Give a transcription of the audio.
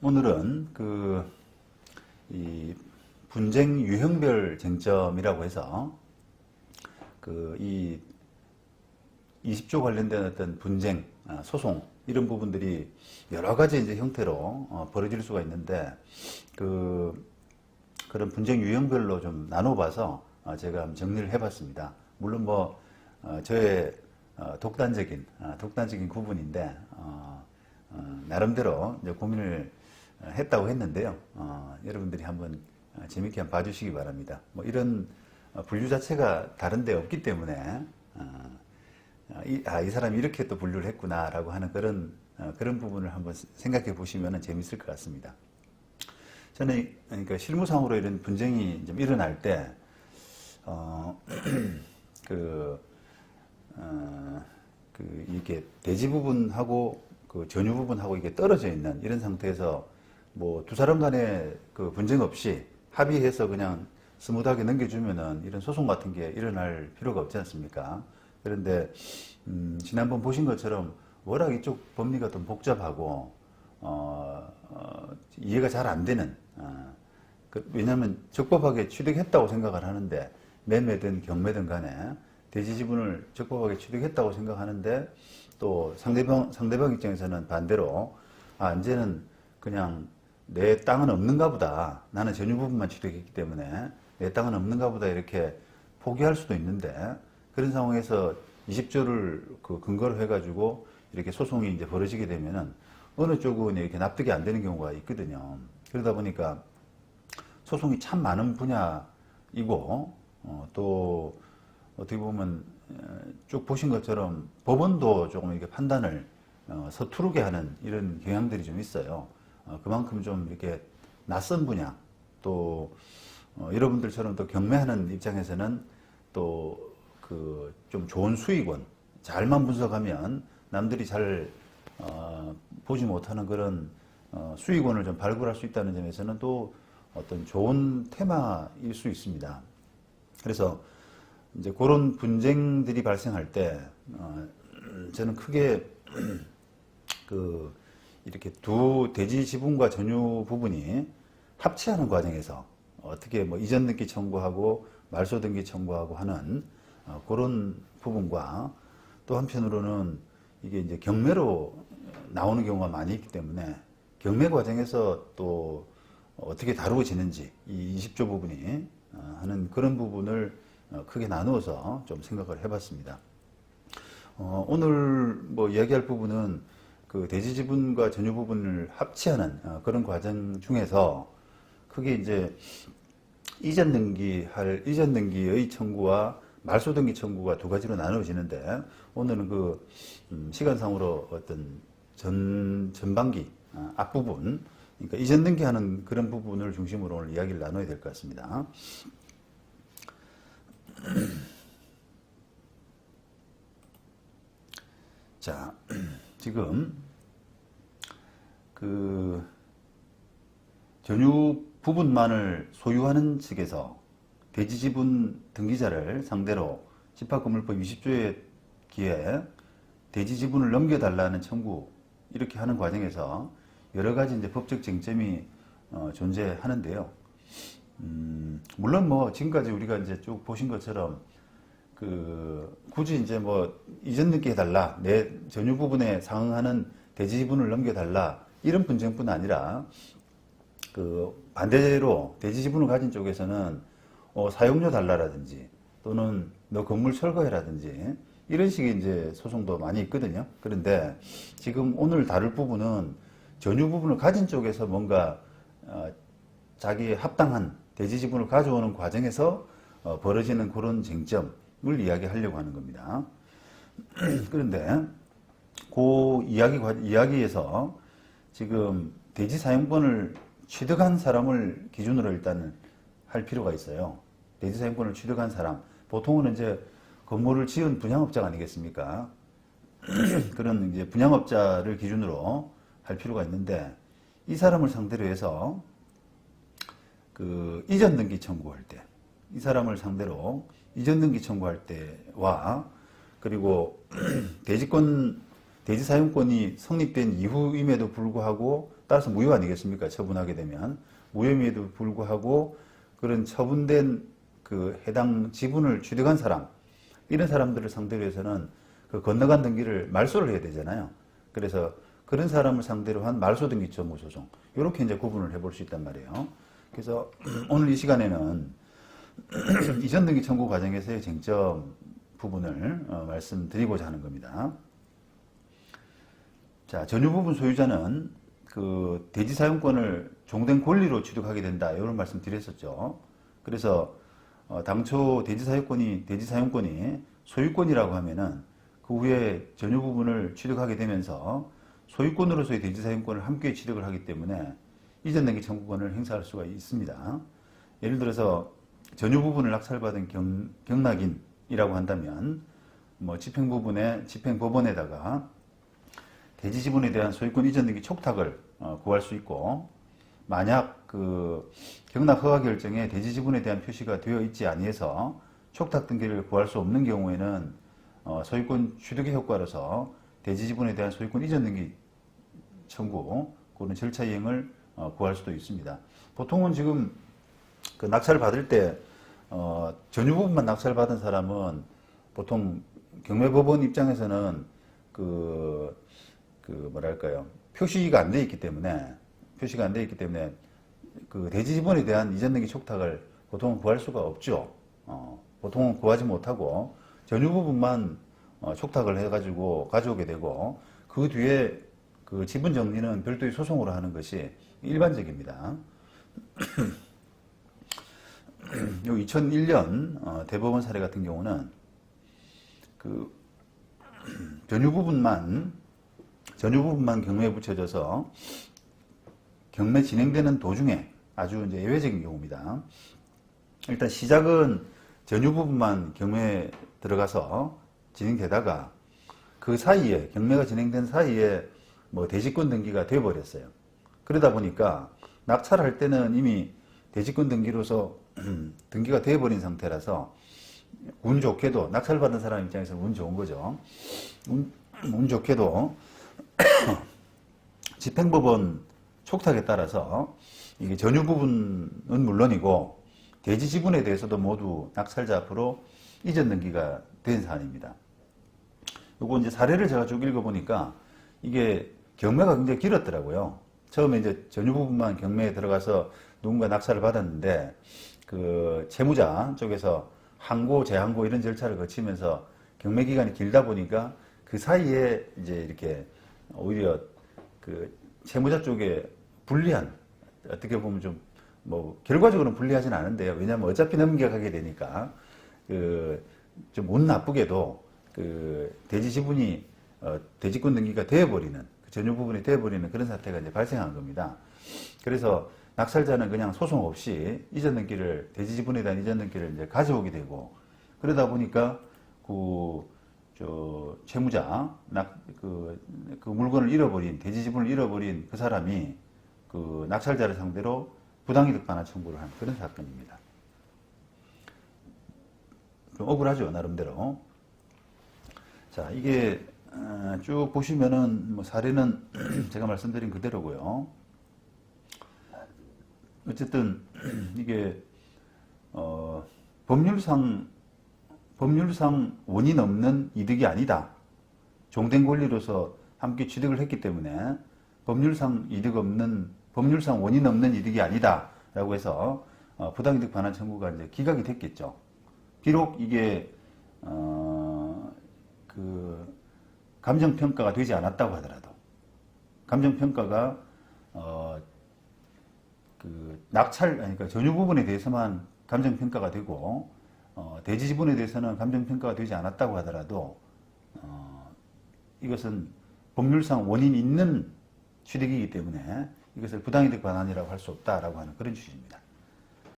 오늘은 이 분쟁 유형별 쟁점이라고 해서 이 20조 관련된 어떤 분쟁, 소송 이런 부분들이 여러 가지 이제 형태로 벌어질 수가 있는데 그런 분쟁 유형별로 좀 나눠봐서 제가 한번 정리를 해봤습니다. 물론 저의 독단적인 구분인데 나름대로 이제 고민을 했다고 했는데요. 여러분들이 한번 재밌게 한번 봐주시기 바랍니다. 이런 분류 자체가 다른데 없기 때문에 이 사람이 이렇게 또 분류를 했구나라고 하는 그런 부분을 한번 생각해 보시면 재밌을 것 같습니다. 저는 그러니까 실무상으로 이런 분쟁이 좀 일어날 때 이게 대지 부분하고 전유 부분하고 이게 떨어져 있는 이런 상태에서 두 사람 간에 분쟁 없이 합의해서 그냥 스무드하게 넘겨주면은 이런 소송 같은 게 일어날 필요가 없지 않습니까? 그런데 지난번 보신 것처럼 워낙 이쪽 법리가 좀 복잡하고 이해가 잘 안 되는 왜냐하면 적법하게 취득했다고 생각을 하는데 매매든 경매든 간에 대지 지분을 적법하게 취득했다고 생각하는데 또 상대방 입장에서는 반대로 이제는 그냥 내 땅은 없는가 보다, 나는 전유 부분만 취득했기 때문에 내 땅은 없는가 보다 이렇게 포기할 수도 있는데, 그런 상황에서 20조를 근거로 해가지고 이렇게 소송이 이제 벌어지게 되면은 어느 쪽은 이렇게 납득이 안 되는 경우가 있거든요. 그러다 보니까 소송이 참 많은 분야이고 또 어떻게 보면 쭉 보신 것처럼 법원도 조금 이렇게 판단을 서투르게 하는 이런 경향들이 좀 있어요. 그만큼 좀 이렇게 낯선 분야, 또 여러분들처럼 또 경매하는 입장에서는 또 좀 좋은 수익원, 잘만 분석하면 남들이 잘 보지 못하는 그런 수익원을 좀 발굴할 수 있다는 점에서는 또 어떤 좋은 테마일 수 있습니다. 그래서 이제 그런 분쟁들이 발생할 때 저는 크게 이렇게 두 대지 지분과 전유 부분이 합치하는 과정에서 어떻게 이전 등기 청구하고 말소 등기 청구하고 하는 그런 부분과, 또 한편으로는 이게 이제 경매로 나오는 경우가 많이 있기 때문에 경매 과정에서 또 어떻게 다루어지는지 이 20조 부분이 하는 그런 부분을 크게 나누어서 좀 생각을 해봤습니다. 오늘 이야기할 부분은 대지 지분과 전유 부분을 합치하는 그런 과정 중에서 크게 이제 이전 등기의 청구와 말소 등기 청구가 두 가지로 나누어지는데, 오늘은 시간상으로 어떤 전반기 앞부분, 그러니까 이전 등기하는 그런 부분을 중심으로 오늘 이야기를 나눠야 될 것 같습니다. 자, 지금 전유 부분만을 소유하는 측에서 대지 지분 등기자를 상대로 집합건물법 20조에 기해 대지 지분을 넘겨달라는 청구, 이렇게 하는 과정에서 여러 가지 이제 법적 쟁점이 존재하는데요. 물론 지금까지 우리가 이제 쭉 보신 것처럼 굳이 이제 이전 등기 해달라, 내 전유 부분에 상응하는 대지 지분을 넘겨달라, 이런 분쟁뿐 아니라 반대로 대지 지분을 가진 쪽에서는 사용료 달라라든지 또는 너 건물 철거해라든지 이런 식의 이제 소송도 많이 있거든요. 그런데 지금 오늘 다룰 부분은 전유 부분을 가진 쪽에서 뭔가 자기의 합당한 대지 지분을 가져오는 과정에서 벌어지는 그런 쟁점을 이야기하려고 하는 겁니다. 그런데 그 이야기에서 지금 대지 사용권을 취득한 사람을 기준으로 일단은 할 필요가 있어요. 대지 사용권을 취득한 사람, 보통은 이제 건물을 지은 분양업자 아니겠습니까? 그런 이제 분양업자를 기준으로 할 필요가 있는데, 이 사람을 상대로 해서 이전 등기 청구할 때, 이 사람을 상대로 이전 등기 청구할 때와, 그리고 대지 사용권이 성립된 이후임에도 불구하고 따라서 무효 아니겠습니까? 처분하게 되면. 무혐의에도 불구하고 그런 처분된 그 해당 지분을 취득한 사람, 이런 사람들을 상대로 해서는 그 건너간 등기를 말소를 해야 되잖아요. 그래서 그런 사람을 상대로 한 말소 등기 청구 소송, 이렇게 이제 구분을 해볼 수 있단 말이에요. 그래서 오늘 이 시간에는 이전 등기 청구 과정에서의 쟁점 부분을 말씀드리고자 하는 겁니다. 자, 전유 부분 소유자는 그 대지 사용권을 종된 권리로 취득하게 된다, 이런 말씀 드렸었죠. 그래서 당초 대지 사용권이 소유권이라고 하면은 그 후에 전유 부분을 취득하게 되면서 소유권으로서의 대지 사용권을 함께 취득을 하기 때문에 이전 등기 청구권을 행사할 수가 있습니다. 예를 들어서 전유 부분을 낙찰받은 경락인이라고 한다면 뭐 집행법원에다가 대지 지분에 대한 소유권 이전 등기 촉탁을 구할 수 있고, 만약 그 경락 허가 결정에 대지 지분에 대한 표시가 되어 있지 아니해서 촉탁 등기를 구할 수 없는 경우에는 소유권 취득의 효과로서 대지 지분에 대한 소유권 이전 등기 청구, 그런 절차 이행을 구할 수도 있습니다. 보통은 지금 그 낙찰을 받을 때 전유 부분만 낙찰 받은 사람은 보통 경매법원 입장에서는 뭐랄까요, 표시가 안 돼 있기 때문에 그 대지 지분에 대한 이전 등기 촉탁을 보통은 구할 수가 없죠. 보통은 구하지 못하고 전유 부분만 촉탁을 해가지고 가져오게 되고, 그 뒤에 그 지분 정리는 별도의 소송으로 하는 것이 일반적입니다. 요 2001년 대법원 사례 같은 경우는 그 전유 부분만 경매에 붙여져서 경매 진행되는 도중에, 아주 이제 예외적인 경우입니다. 일단 시작은 전유 부분만 경매에 들어가서 진행되다가 그 사이에, 경매가 진행된 사이에 뭐 대지권 등기가 되어버렸어요. 그러다 보니까 낙찰할 때는 이미 대지권 등기로서 등기가 되어버린 상태라서 운 좋게도, 낙찰받은 사람 입장에서는 운 좋은 거죠. 운 좋게도 집행법원 촉탁에 따라서 이게 전유 부분은 물론이고 대지 지분에 대해서도 모두 낙찰자 앞으로 이전 등기가 된 사안입니다. 요거 이제 사례를 제가 쭉 읽어보니까 이게 경매가 굉장히 길었더라고요. 처음에 이제 전유 부분만 경매에 들어가서 누군가 낙찰을 받았는데 그 채무자 쪽에서 항고, 재항고 이런 절차를 거치면서 경매 기간이 길다 보니까 그 사이에 이제 이렇게 오히려 그 채무자 쪽에 불리한, 어떻게 보면 좀 뭐 결과적으로는 불리하진 않은데요. 왜냐하면 어차피 넘겨가게 되니까 그 좀 운 나쁘게도 그 대지 지분이 대지권 등기가 되어버리는, 그 전유 부분이 되어버리는 그런 사태가 이제 발생한 겁니다. 그래서 낙찰자는 그냥 소송 없이 이전 등기를, 대지 지분에 대한 이전 등기를 이제 가져오게 되고, 그러다 보니까 채무자, 그 물건을 잃어버린, 대지 지분을 잃어버린 그 사람이 그 낙찰자를 상대로 부당이득 반환 청구를 한 그런 사건입니다. 좀 억울하죠, 나름대로. 자, 이게 쭉 보시면은 뭐 사례는 제가 말씀드린 그대로고요. 어쨌든 이게 법률상 원인 없는 이득이 아니다. 종된 권리로서 함께 취득을 했기 때문에 법률상 원인 없는 이득이 아니다. 라고 해서 부당이득 반환 청구가 이제 기각이 됐겠죠. 비록 이게 그 감정평가가 되지 않았다고 하더라도, 감정평가가 그러니까 전유 부분에 대해서만 감정평가가 되고 대지 지분에 대해서는 감정평가가 되지 않았다고 하더라도 이것은 법률상 원인 있는 취득이기 때문에 이것을 부당이득 반환이라고 할 수 없다라고 하는 그런 취지입니다.